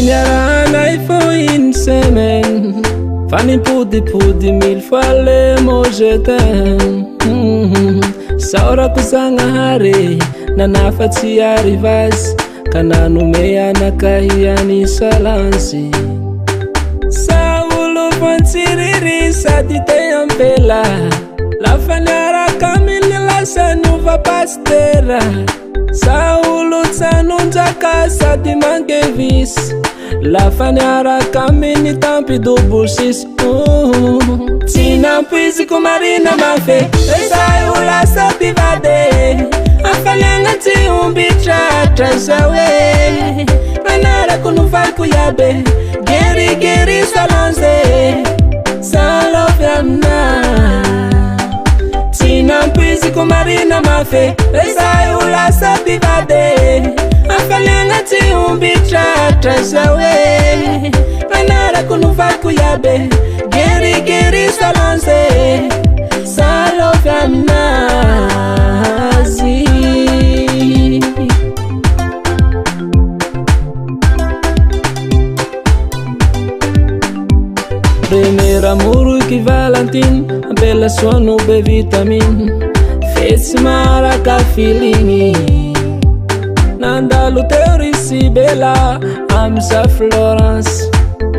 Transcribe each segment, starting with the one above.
niarahana faut une semaine. Fanny podi mille fois le mot je t'aime. Saura kusanghare nanafatsy arrivage kananome anakahiany salansi. Saulo fantsiriri sady te ampela lafa niaraka aminy lasa niova pastera. Saulo tsanonjaka sady mangevis lafa niaraka aminy tampy double six. Tsy nampiziko marina mafe esay ho lasa mpivady afaliagna tsy ombitratra zawe manarako novaliko iabe gerigeri salonze salovy amina. Tsy nampiziko marina mafe esay ho lasa mpivady afaliagna tsy ombitratra zawe manarako novaliko iabe gerigeri salonze salovy aminazy. Premier amour qui Valentine ampela sono be vitamine fetsy maraka feeling nandalo teo risy bela amza Florence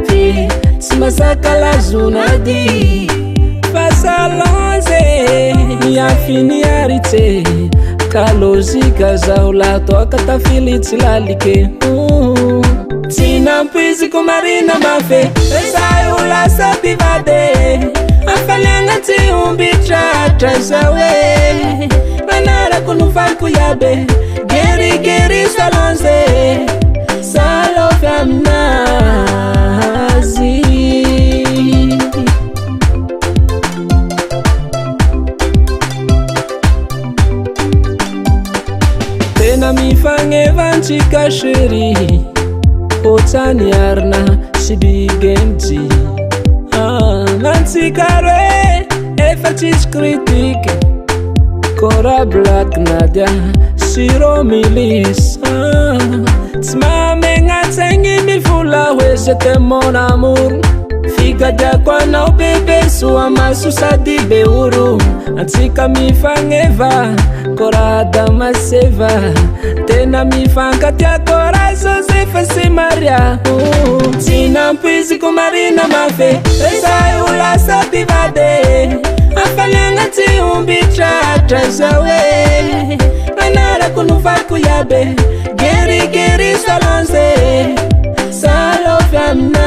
fi tsy masaka lazonady fasalonze miafiny aritse kalozika zaho latoaka tafilitsy lalike. Tsy nampiziko marina mafe esay ho lasa mpivady afaliagna tsy ombitratra zawe manarako novaliko iabe gerigeri salonze salovy aminazy. Tena mifagnevantsika chéri otsany arina sy bigenty nantsika roe efa tsisy kritike kora Black Nadia sy Romilis. Tsy mamegnatsegny mivola hoe c'était mon amour figadiako anao bebe soa maso sady be oro antsika mifagneva kora Damaseva tena mifankatiako Josefa sy Maria. Tsy nampiziko marina mafe esay ho lasa mpivady afaliagna tsy ombitratra zawe manarako novaliko iabe gerigeri salonze salovy aminazy.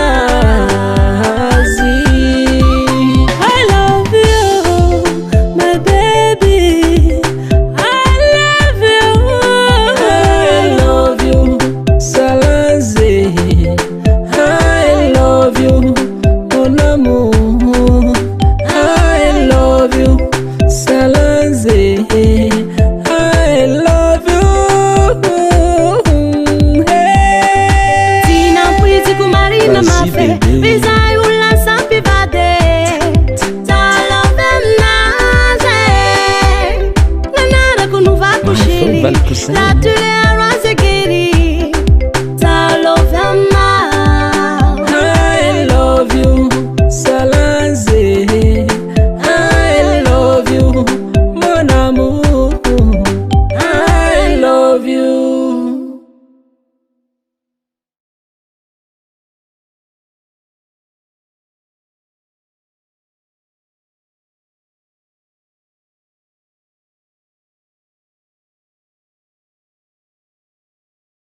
I love you my baby, I love you, I love you Salanze, I love you mon amour, I love you Salanze, I love you. Tsy nampiziko marina mafe esay ho lasa mpivady salovy aminazy manarako novaliko chéri la tu